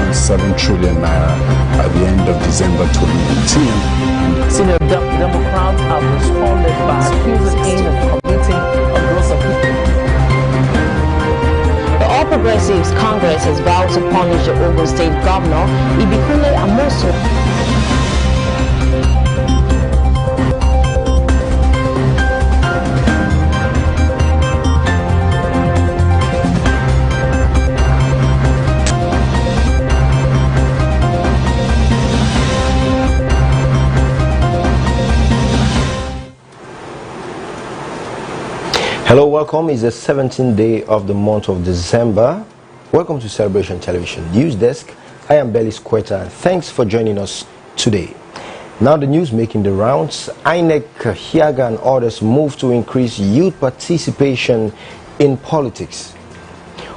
1.7 trillion naira at the end of December 2018. Senior Democrats have responded by accusing him of committing a gross offense. The All Progressives Congress has vowed to punish the Ogun State Governor, Ibikunle Amosu. Hello, welcome. It's the 17th day of the month of December. Welcome to Celebration Television News Desk. I am Bellis Quetta, and thanks for joining us today. Now the news making the rounds. INEC, Hiaga and others move to increase youth participation in politics.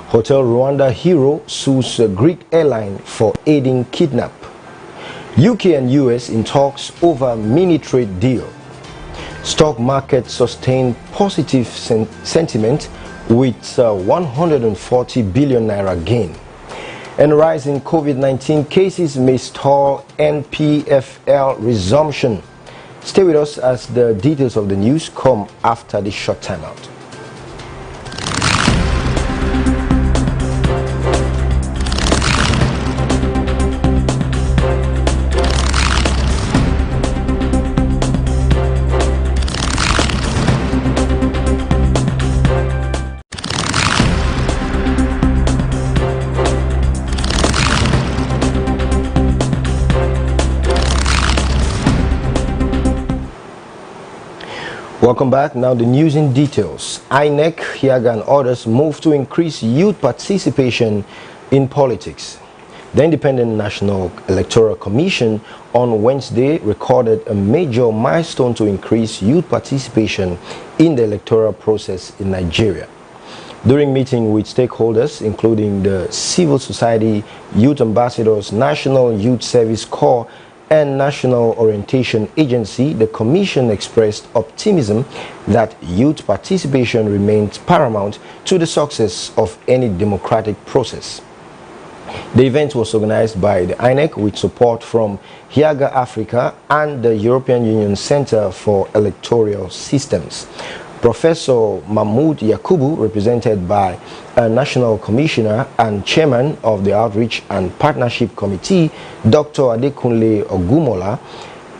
Hotel Rwanda hero sues Greek airline for aiding kidnap. UK and US in talks over mini trade deal. Stock market sustained positive sentiment with 140 billion naira gain. And rising COVID-19 cases may stall NPFL resumption. Stay with us as the details of the news come after this short timeout. Welcome back. Now the news in details. INEC, Hiaga and others move to increase youth participation in politics. The Independent National Electoral Commission on Wednesday recorded a major milestone to increase youth participation in the electoral process in Nigeria. During meeting with stakeholders, including the civil society, youth ambassadors, National Youth Service Corps, and National Orientation Agency, the Commission expressed optimism that youth participation remains paramount to the success of any democratic process. The event was organized by the INEC with support from Hiaga Africa and the European Union Center for Electoral Systems. Professor Mahmoud Yakubu, represented by a National Commissioner and Chairman of the Outreach and Partnership Committee, Dr. Adekunle Ogumola,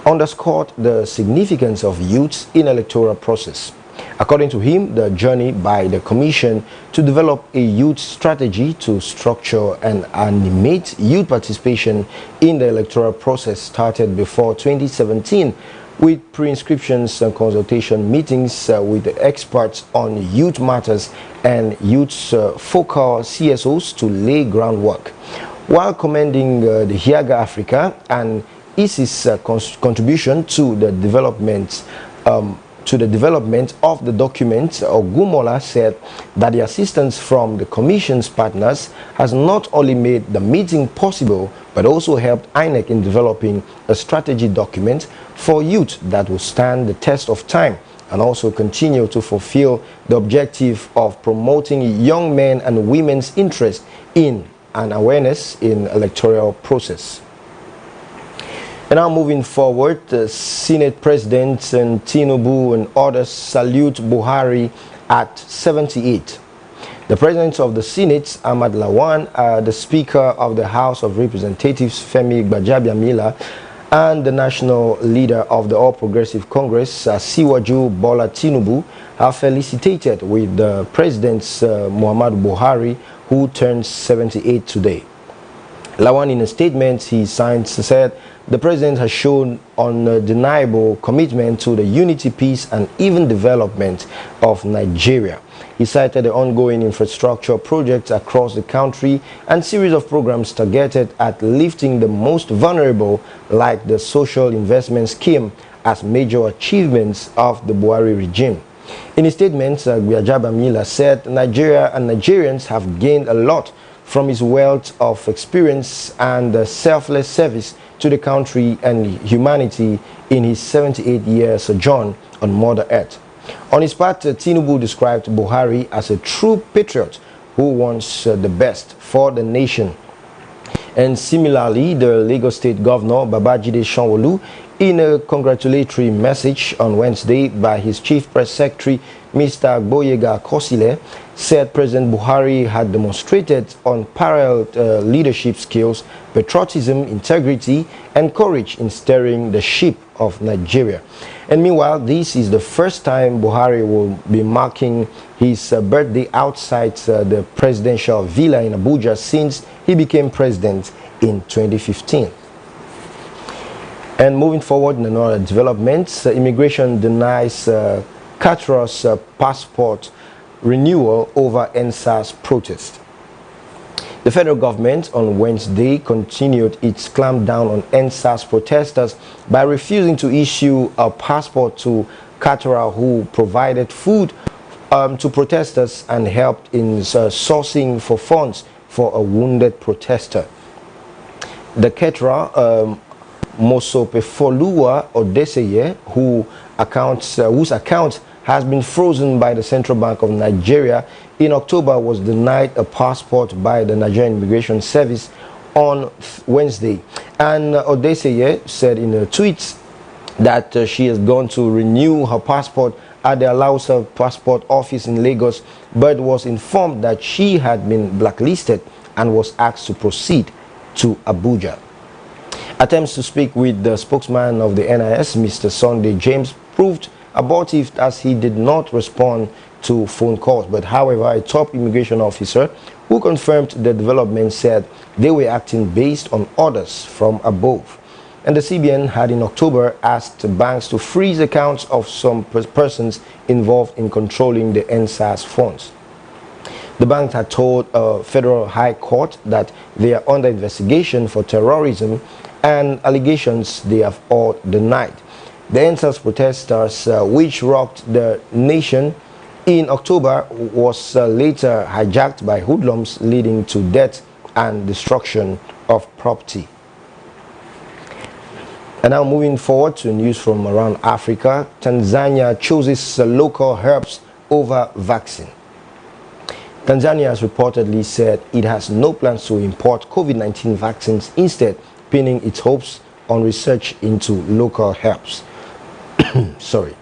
underscored the significance of youth in electoral process. According to him, the journey by the Commission to develop a youth strategy to structure and animate youth participation in the electoral process started before 2017, with pre-inscriptions and consultation meetings with the experts on youth matters and youth focal CSOs to lay groundwork. While commending the Hiaga Africa and ISIS contribution to the development of the document, Ogumola said that the assistance from the Commission's partners has not only made the meeting possible, but also helped INEC in developing a strategy document for youth that will stand the test of time and also continue to fulfill the objective of promoting young men and women's interest in and awareness in electoral process. And now moving forward, the Senate President and Tinubu and others salute Buhari at 78. The President of the Senate, Ahmad Lawan, the Speaker of the House of Representatives, Femi Gbajabiamila, and the National Leader of the All Progressive Congress, Asiwaju Bola Tinubu, have felicitated with the President Muhammadu Buhari, who turns 78 today. Lawan, in a statement he signed, said the President has shown undeniable commitment to the unity, peace, and even development of Nigeria. He cited the ongoing infrastructure projects across the country and series of programs targeted at lifting the most vulnerable, like the social investment scheme, as major achievements of the Buhari regime. In his statement, Gbajabiamila said Nigeria and Nigerians have gained a lot from his wealth of experience and selfless service to the country and humanity in his 78-year sojourn on Mother Earth. On his part, Tinubu described Buhari as a true patriot who wants the best for the nation. And similarly, the Lagos State Governor, Babajide Sanwo-Olu, in a congratulatory message on Wednesday by his Chief Press Secretary, Mr. Gboyega Kosile, said President Buhari had demonstrated unparalleled leadership skills, patriotism, integrity, and courage in steering the ship of Nigeria. And meanwhile, this is the first time Buhari will be marking his birthday outside the presidential villa in Abuja since he became president in 2015. And moving forward in another development, immigration denies Cathro's passport renewal over NSAS protest. The federal government on Wednesday continued its clampdown on NSAS protesters by refusing to issue a passport to Cathro, who provided food to protesters and helped in sourcing for funds for a wounded protester. The Cathro, Mosopefoluwa Odeseye, whose account has been frozen by the Central Bank of Nigeria, in October was denied a passport by the Nigerian Immigration Service on Wednesday. And Odeseye said in a tweet that she has gone to renew her passport at the Alausa Passport Office in Lagos, but was informed that she had been blacklisted and was asked to proceed to Abuja. Attempts to speak with the spokesman of the NIS, Mr. Sunday James, proved abortive as he did not respond to phone calls. But however, a top immigration officer who confirmed the development said they were acting based on orders from above. And the CBN had in October asked banks to freeze accounts of some persons involved in controlling the NSAS funds. The bank had told a federal high court that they are under investigation for terrorism, and allegations they have all denied. The NSAS protesters, which rocked the nation in October, was later hijacked by hoodlums, leading to death and destruction of property. And now moving forward to news from around Africa, Tanzania chooses local herbs over vaccine. Tanzania has reportedly said it has no plans to import COVID-19 vaccines, instead pinning its hopes on research into local herbs. Sorry.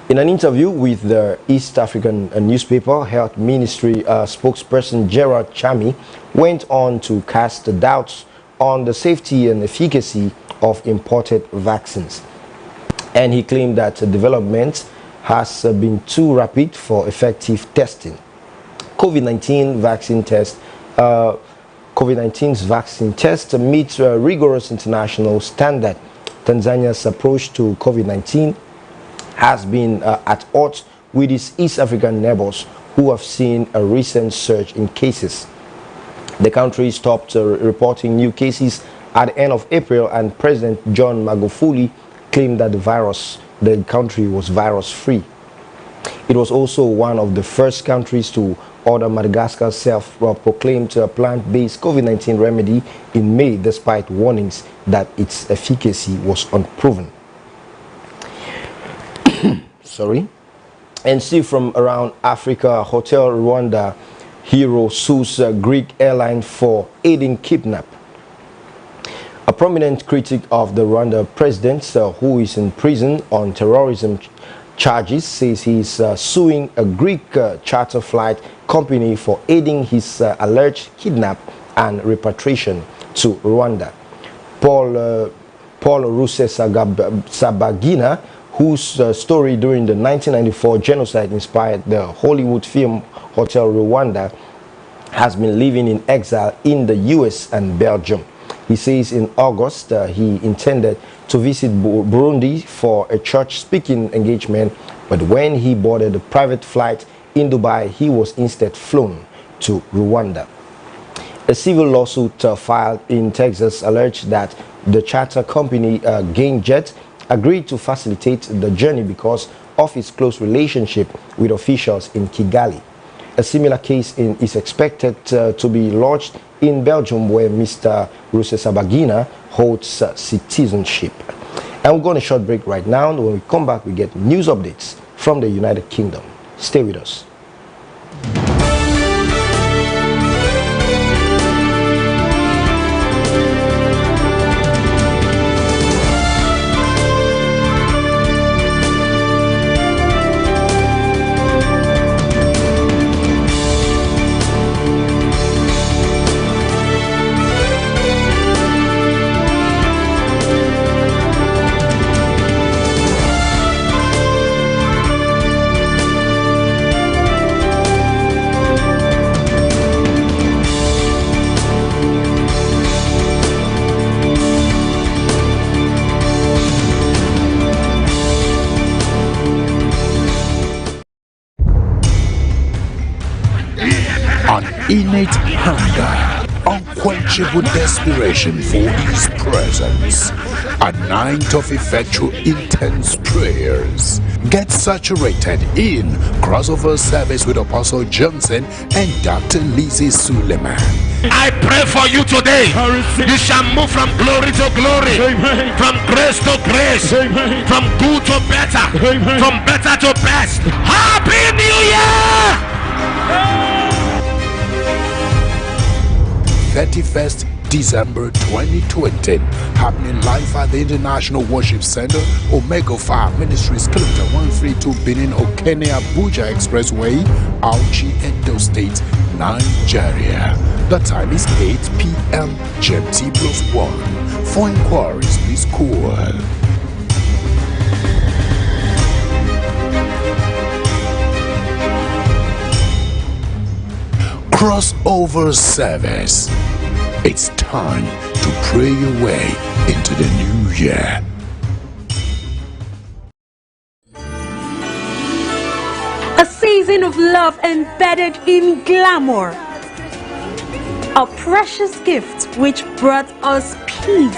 In an interview with the East African newspaper, Health Ministry spokesperson Gerard Chami went on to cast doubts on the safety and efficacy of imported vaccines. And he claimed that development has been too rapid for effective testing. COVID-19's vaccine test meets a rigorous international standard. Tanzania's approach to COVID-19 has been at odds with its East African neighbors, who have seen a recent surge in cases. The country stopped reporting new cases at the end of April, and President John Magufuli claimed that the country was virus-free. It was also one of the first countries to order Madagascar's self-proclaimed plant-based COVID-19 remedy in May, despite warnings that its efficacy was unproven. Sorry. And still from around Africa, Hotel Rwanda hero sues Greek airline for aiding kidnap. A prominent critic of the Rwanda president, who is in prison on terrorism charges, says he is suing a Greek charter flight company for aiding his alleged kidnap and repatriation to Rwanda. Paul Rusesabagina, whose story during the 1994 genocide inspired the Hollywood film Hotel Rwanda, has been living in exile in the US and Belgium. He says in August he intended to visit Burundi for a church-speaking engagement, but when he boarded a private flight in Dubai, he was instead flown to Rwanda. A civil lawsuit filed in Texas alleged that the charter company GainJet agreed to facilitate the journey because of its close relationship with officials in Kigali. A similar case is expected to be lodged in Belgium, where Mr. Rusesabagina holds citizenship. And we're going to a short break right now, and when we come back, we get news updates from the United Kingdom. Stay with us. innate hunger, unquenchable desperation for His presence, a night of effectual intense prayers. Get saturated in crossover service with Apostle Johnson and Dr. Lizzie Suleiman. I pray for you today. You shall move from glory to glory. Amen. From grace to grace. Amen. From good to better. Amen. From better to best. Happy New Year! 31st December 2020, happening live at the International Worship Center, Omega Fire Ministries, Kilometer 132, Benin Okene Abuja Expressway, Auchi, Edo State, Nigeria. The time is 8 p.m. GMT +1. For inquiries, please call crossover service. It's time to pray your way into the new year. A season of love embedded in glamour. A precious gift which brought us peace.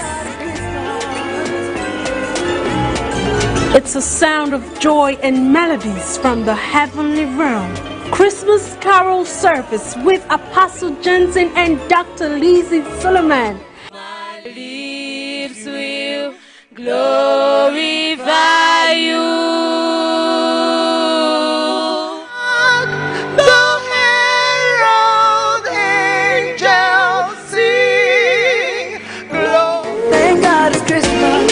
It's a sound of joy and melodies from the heavenly realm. Christmas Carol service with Apostle Johnson and Dr. Lizzie Suleiman. My lips will glorify you. The herald angels sing. Thank God it's Christmas.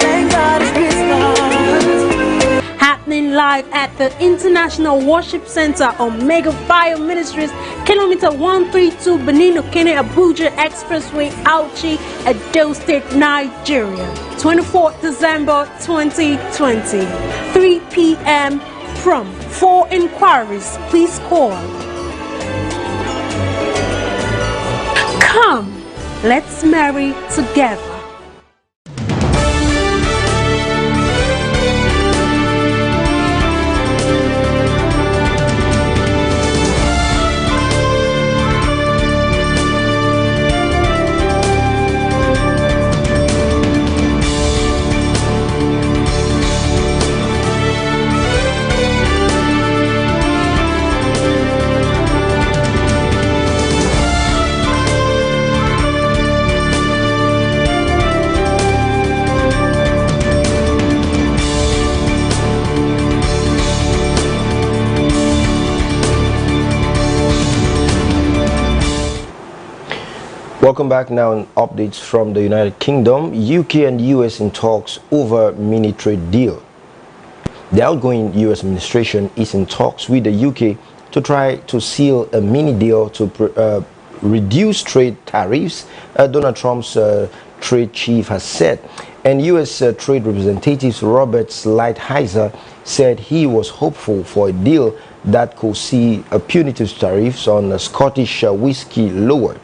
Thank God it's Christmas. Happening live at the International Worship Center, Omega Fire Ministries, Kilometer 132, Benin Okene Abuja Expressway, Auchi, Edo State, Nigeria. 24th December 2020, 3 p.m. prompt. For inquiries, please call. Come, let's marry together. Welcome back now on updates from the United Kingdom. UK and US in talks over mini trade deal. The outgoing US administration is in talks with the UK to try to seal a mini deal to reduce trade tariffs, Donald Trump's trade chief has said. And US Trade Representative Robert Lighthizer said he was hopeful for a deal that could see punitive tariffs on Scottish whiskey lowered.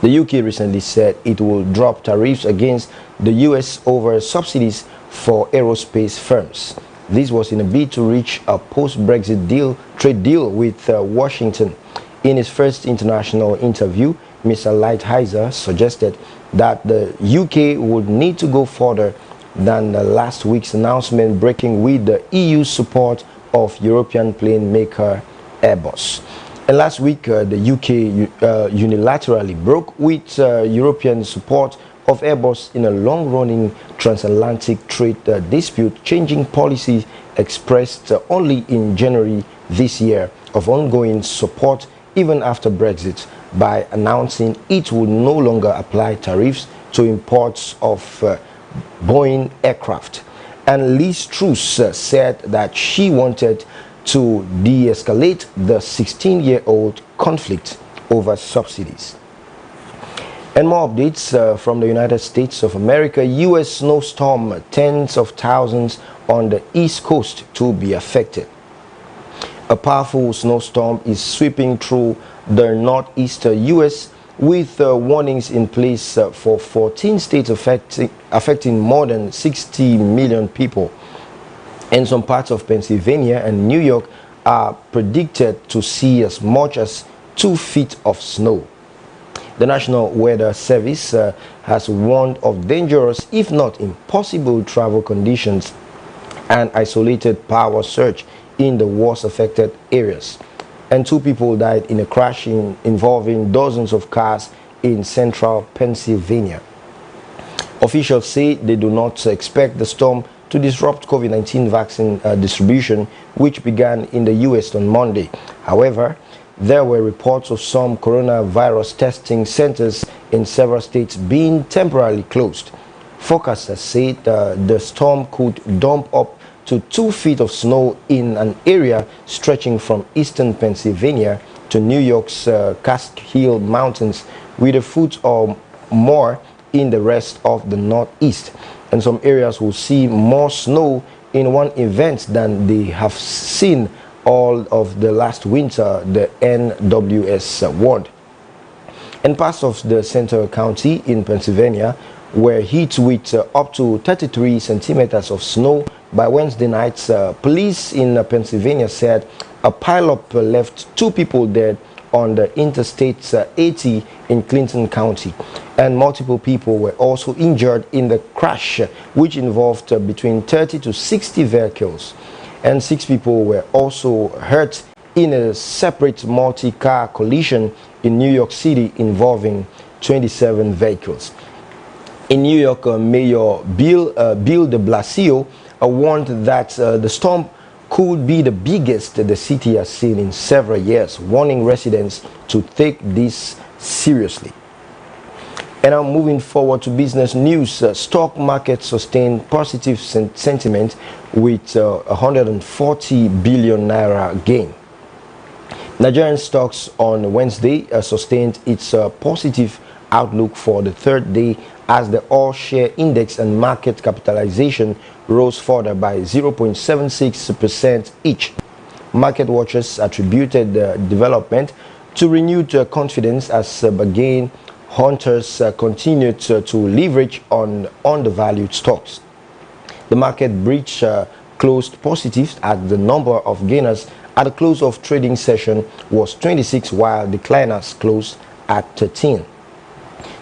The UK recently said it will drop tariffs against the US over subsidies for aerospace firms. This was in a bid to reach a post-Brexit trade deal with Washington. In his first international interview, Mr. Lighthizer suggested that the UK would need to go further than last week's announcement, breaking with the EU support of European plane maker Airbus. And last week, the UK unilaterally broke with European support of Airbus in a long-running transatlantic trade dispute, changing policy expressed only in January this year of ongoing support even after Brexit, by announcing it would no longer apply tariffs to imports of Boeing aircraft. And Liz Truss said that she wanted to de-escalate the 16-year-old conflict over subsidies. And more updates from the United States of America. U.S. snowstorm, tens of thousands on the East Coast to be affected. A powerful snowstorm is sweeping through the northeastern U.S. with warnings in place for 14 states affecting more than 60 million people. And some parts of Pennsylvania and New York are predicted to see as much as 2 feet of snow. The National Weather Service has warned of dangerous, if not impossible, travel conditions and isolated power surge in the worst affected areas. And 2 people died in a crash involving dozens of cars in central Pennsylvania. Officials say they do not expect the storm to disrupt COVID-19 vaccine distribution, which began in the U.S. on Monday. However, there were reports of some coronavirus testing centers in several states being temporarily closed. Forecasters say the storm could dump up to 2 feet of snow in an area stretching from eastern Pennsylvania to New York's Catskill Mountains, with a foot or more in the rest of the Northeast. And some areas will see more snow in one event than they have seen all of the last winter, the NWS warned. And parts of the Central County in Pennsylvania were hit with up to 33 centimeters of snow by Wednesday night. Police in Pennsylvania said a pileup left 2 people dead on the Interstate 80 in Clinton County, and multiple people were also injured in the crash, which involved between 30 to 60 vehicles, and 6 people were also hurt in a separate multi-car collision in New York City involving 27 vehicles. In New York, Mayor Bill de Blasio warned that the storm could be the biggest the city has seen in several years, warning residents to take this seriously. And now moving forward to business news, stock market sustained positive sentiment with 140 billion naira gain. Nigerian stocks on Wednesday sustained its positive outlook for the 3rd day as the all-share index and market capitalization rose further by 0.76% each. Market watchers attributed the development to renewed confidence as bargain hunters continued to leverage on undervalued stocks. The market breach closed positive as the number of gainers at the close of trading session was 26, while decliners closed at 13.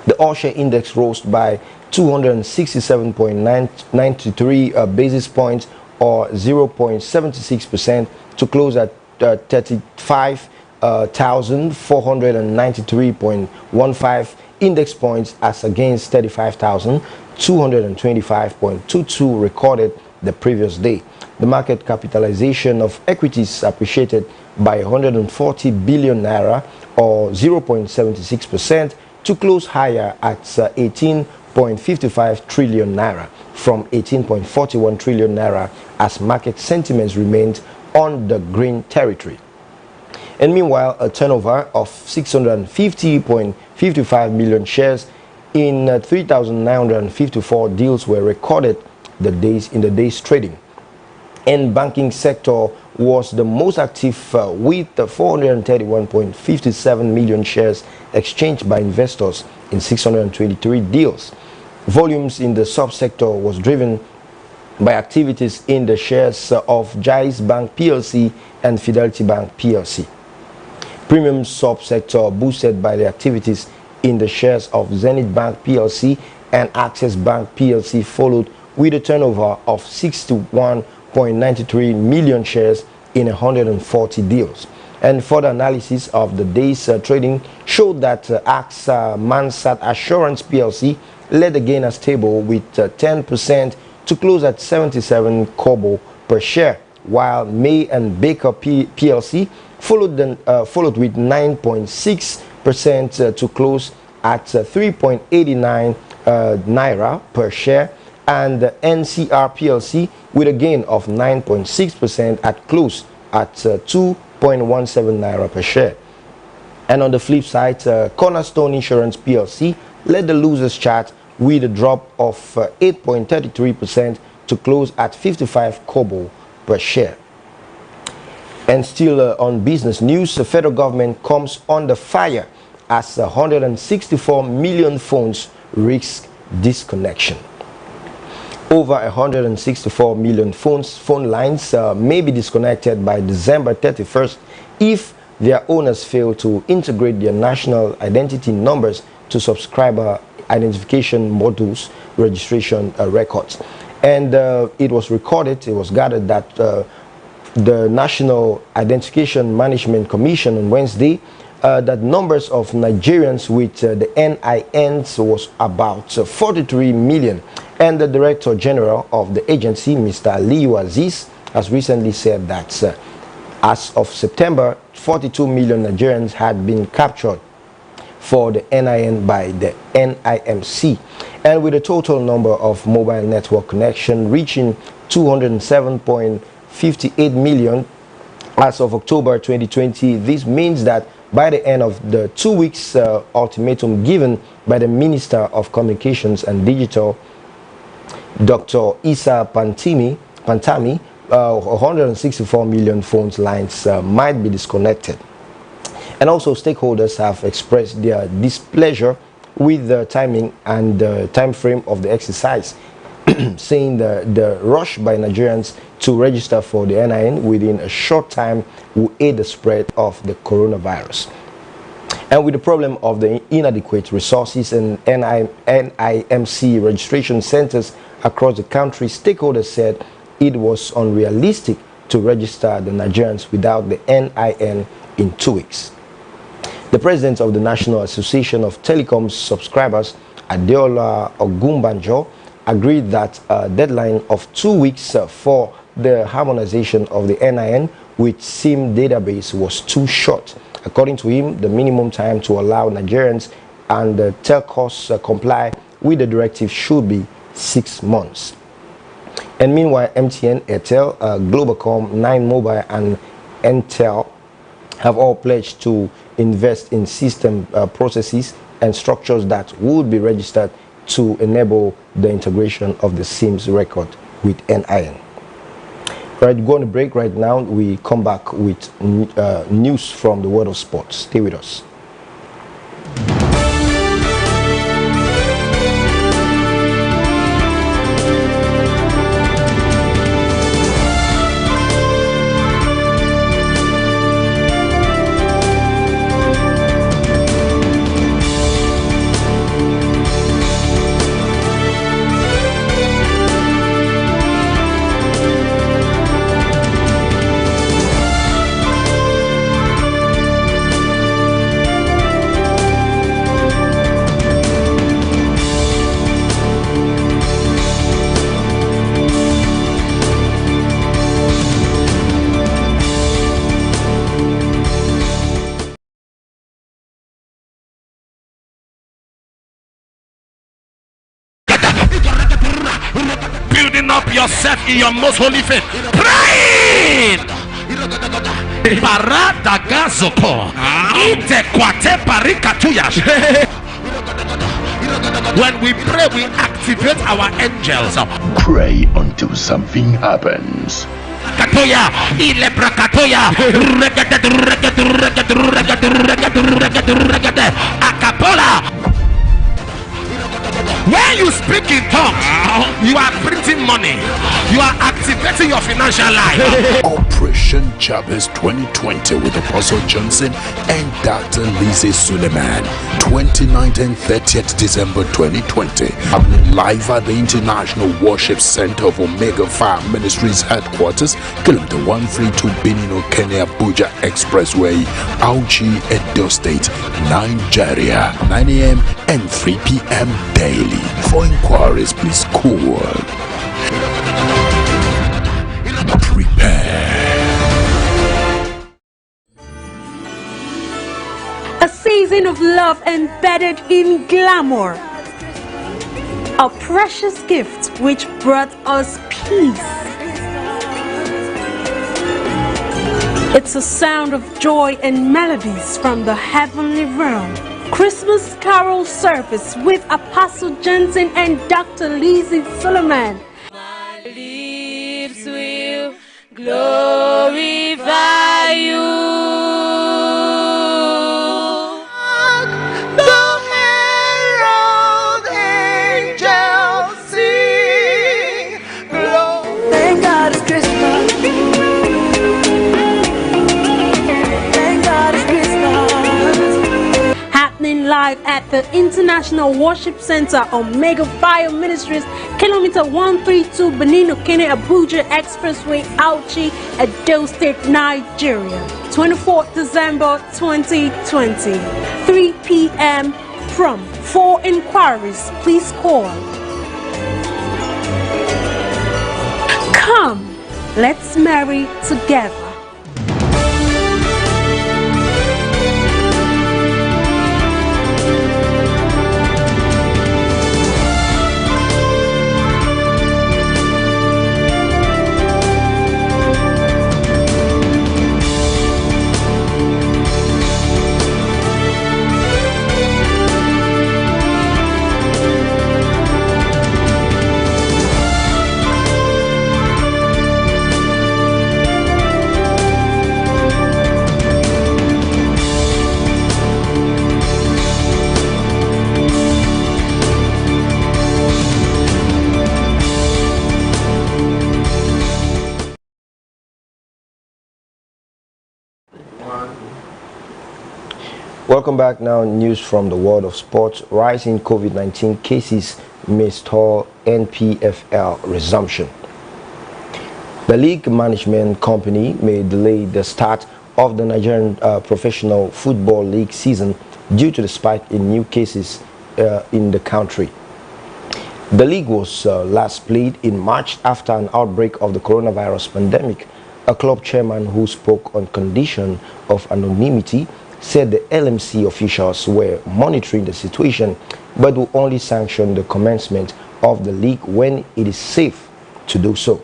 The all-share index rose by 267.93 basis points or 0.76% to close at 35,493.15 index points as against 35,225.22 recorded the previous day. The market capitalization of equities appreciated by 140 billion naira or 0.76% to close higher at 18.55 trillion naira from 18.41 trillion naira as market sentiments remained on the green territory. And meanwhile, a turnover of 650.55 million shares in 3,954 deals were recorded in the day's trading. And banking sector was the most active with 431.57 million shares exchanged by investors in 623 deals. Volumes in the subsector was driven by activities in the shares of Jais Bank PLC and Fidelity Bank PLC. Premium subsector boosted by the activities in the shares of Zenith Bank PLC and Access Bank PLC followed with a turnover of 61.93 million shares in 140 deals. And further analysis of the day's trading showed that AXA Mansat Assurance PLC led the gainers table with 10% to close at 77 kobo per share, while May and Baker PLC followed with 9.6% to close at 3.89 naira per share, and NCR PLC with a gain of 9.6% at close at 2.17 naira per share. And on the flip side, Cornerstone Insurance PLC led the losers chart with a drop of 8.33% to close at 55 kobo per share. And still on business news, the federal government comes under fire as 164 million phones risk disconnection. Over 164 million phone lines may be disconnected by December 31st if their owners fail to integrate their national identity numbers to subscriber identification modules registration records. And it was gathered that the National Identification Management Commission on Wednesday that numbers of Nigerians with the NINs was about 43 million. And the Director General of the agency, Mr. Aliyu Aziz, has recently said that as of September, 42 million Nigerians had been captured for the NIN by the NIMC, and with a total number of mobile network connection reaching 207.58 million as of October 2020. This means that by the end of the 2 weeks ultimatum given by the Minister of Communications and Digital, Dr. Issa Pantami, 164 million phone lines might be disconnected. And also stakeholders have expressed their displeasure with the timing and the time frame of the exercise, saying the rush by Nigerians to register for the NIN within a short time will aid the spread of the coronavirus. And with the problem of the inadequate resources in NIMC registration centers across the country, stakeholders said it was unrealistic to register the Nigerians without the NIN in 2 weeks. The president of the National Association of Telecom Subscribers, Adeola Ogumbanjo, agreed that a deadline of 2 weeks for the harmonization of the NIN with SIM database was too short. According to him, the minimum time to allow Nigerians and the telcos comply with the directive should be 6 months. And meanwhile, MTN, Airtel, Globacom, 9Mobile, and INT'L have all pledged to invest in system processes and structures that would be registered to enable the integration of the SIM's record with NIN. Right, we're going to break right now. We come back with news from the world of sports. Stay with us. Building up yourself in your most holy faith, praying. Parada gazoko, ite kwate parikatuyash. When we pray, we activate our angels. Pray until something happens. Katoya, ilebra katoya, akapola. When you speak in tongues, you are printing money. You are activating your financial life. Operation Jabez 2020 with Apostle Johnson and Dr. Lizzie Suleiman. 29th and 30th December 2020. Happening live at the International Worship Center of Omega Fire Ministries headquarters, kilometer 132 Benin, Kenya, Abuja Expressway, Auchi, Edo State, Nigeria. 9 a.m. and 3 p.m. daily. For inquiries, please call. Prepare. A season of love embedded in glamour. A precious gift which brought us peace. It's a sound of joy and melodies from the heavenly realm. Christmas Carol service with Apostle Johnson and Dr. Lizzie Suleiman. My lips will glorify you. The herald angels sing, live at the International Worship Center on Mega Fire Ministries, Kilometer 132 Benin Okene Abuja Expressway, Auchi, Edo State, Nigeria. 24th December 2020, 3 p.m. From for inquiries, please call. Come, let's marry together. Welcome back. Now, news from the world of sports. Rising COVID-19 cases may stall NPFL resumption. The league management company may delay the start of the Nigerian Professional Football League season due to the spike in new cases in the country. The league was last played in March after an outbreak of the coronavirus pandemic. A club chairman who spoke on condition of anonymity said the LMC officials were monitoring the situation but will only sanction the commencement of the league when it is safe to do so.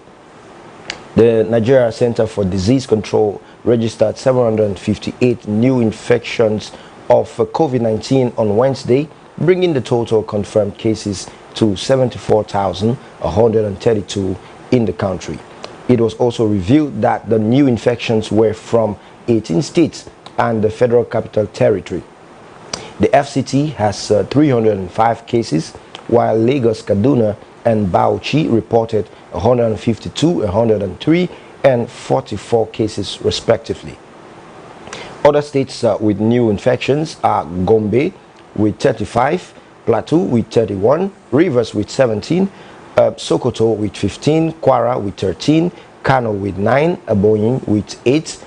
The Nigeria Center for Disease Control registered 758 new infections of COVID-19 on Wednesday, bringing the total confirmed cases to 74,132 in the country. It was also revealed that the new infections were from 18 states and the Federal Capital Territory. The FCT has 305 cases, while Lagos, Kaduna, and Bauchi reported 152, 103, and 44 cases respectively. Other states with new infections are Gombe with 35, Plateau with 31, Rivers with 17, Sokoto with 15, Kwara with 13, Kano with 9, Ebonyi with 8,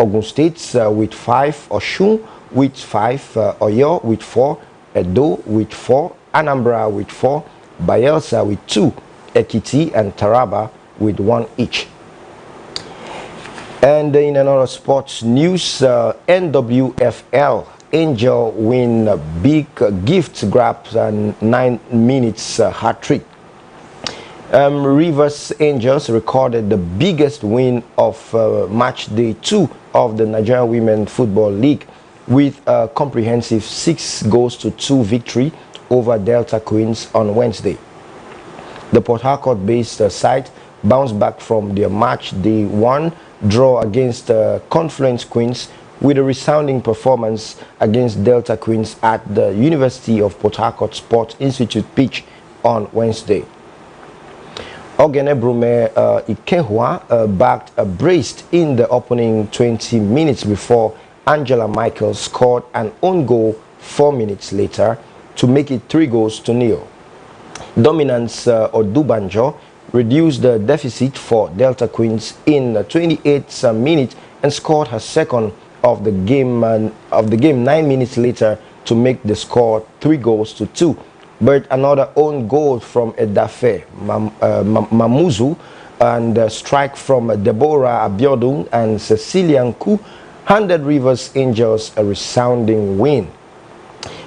Ogun State with 5, Osun with 5, Oyo with 4, Edo with 4, Anambra with 4, Bayelsa with 2, Ekiti and Taraba with 1 each. And in another sports news, NWFL Angel win a big gift grab and 9 minutes hat-trick. Rivers Angels recorded the biggest win of match day 2 of the Nigeria Women Football League with a comprehensive 6-2 victory over Delta Queens on Wednesday. The Port Harcourt-based side bounced back from their match day 1 draw against Confluence Queens with a resounding performance against Delta Queens at the University of Port Harcourt Sports Institute pitch on Wednesday. Ogene Brume Ikehua backed a brace in the opening 20 minutes before Angela Michaels scored an own goal 4 minutes later to make it 3-0. Dominance Odubanjo reduced the deficit for Delta Queens in the 28th minute and scored her second of the game 9 minutes later to make the score 3-2. But another own goal from Edafe Mamuzu and a strike from Deborah Abiodun and Cecilia Nku handed Rivers Angels a resounding win.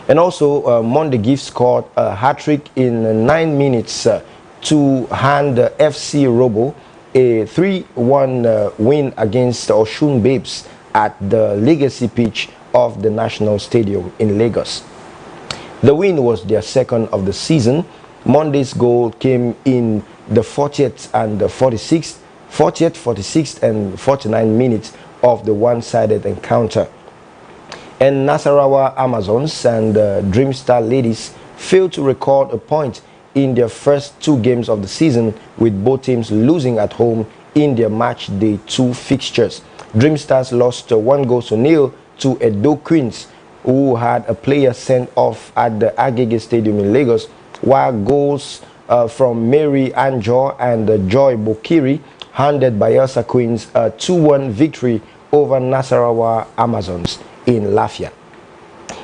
And also Monday Gift scored a hat-trick in 9 minutes to hand FC Robo a 3-1 win against Osun Babes at the Legacy pitch of the National Stadium in Lagos. The win was their second of the season. Monday's goal came in the 40th and the 46th, 40th, 46th and 49 minutes of the one-sided encounter. And Nasarawa Amazons and Dreamstar Ladies failed to record a point in their first 2 games of the season, with both teams losing at home in their match day 2 fixtures. Dreamstars lost 1-0 to Edo Queens who had a player sent off at the Agege Stadium in Lagos, while goals from Mary Anjor and Joy Bokiri handed Bayelsa Queens a 2-1 victory over Nasarawa Amazons in Lafia.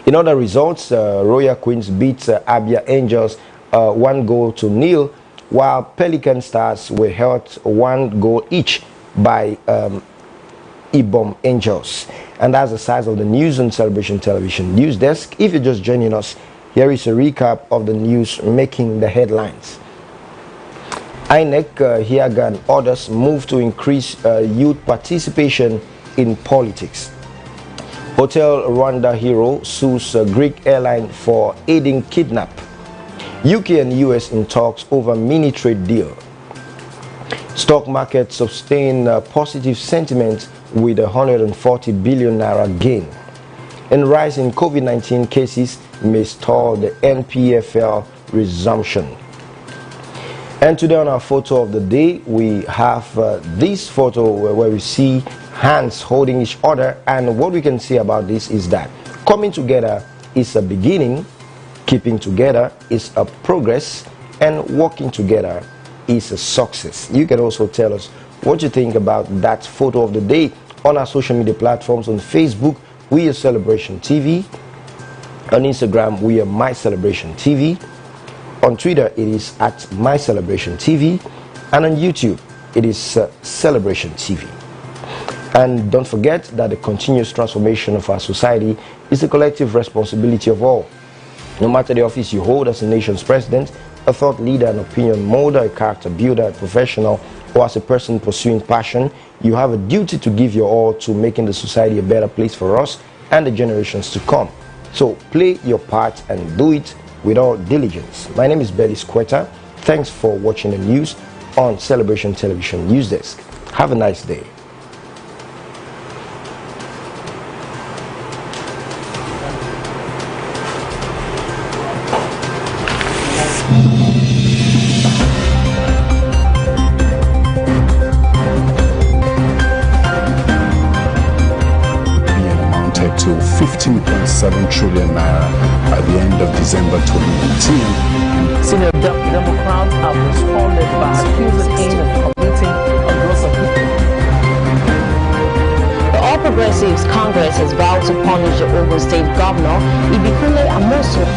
In other results, Royal Queens beat Abia Angels 1-0, while Pelican Stars were held 1 goal each by Ibom Angels. And that's the size of the news on Celebration Television News Desk. If you're just joining us, here is a recap of the news making the headlines. INEC Hiagan orders move to increase youth participation in politics. Hotel Rwanda hero sues Greek airline for aiding kidnap. UK and US in talks over mini trade deal. Stock market sustain positive sentiment with 140 billion naira gain. And rise in COVID-19 cases may stall the NPFL resumption. And today on our photo of the day, we have this photo where we see hands holding each other, and what we can say about this is that coming together is a beginning, keeping together is a progress, and working together is a success. You can also tell us what you think about that photo of the day on our social media platforms. On Facebook, we are Celebration TV. On Instagram, we are My Celebration TV. On Twitter, it is at My Celebration TV. And on YouTube, it is Celebration TV. And don't forget that the continuous transformation of our society is a collective responsibility of all. No matter the office you hold as a nation's president, a thought leader, an opinion molder, a character builder, a professional, or as a person pursuing passion, you have a duty to give your all to making the society a better place for us and the generations to come. So play your part and do it with all diligence. My name is Bellis Quetta. Thanks for watching the news on Celebration Television News Desk. Have a nice day. To 15.7 trillion naira at the end of December 2019. Senior Democrats have responded by accusing him of committing a gross offence. The All Progressives Congress has vowed to punish the Ogun State Governor, Ibikunle Amosun.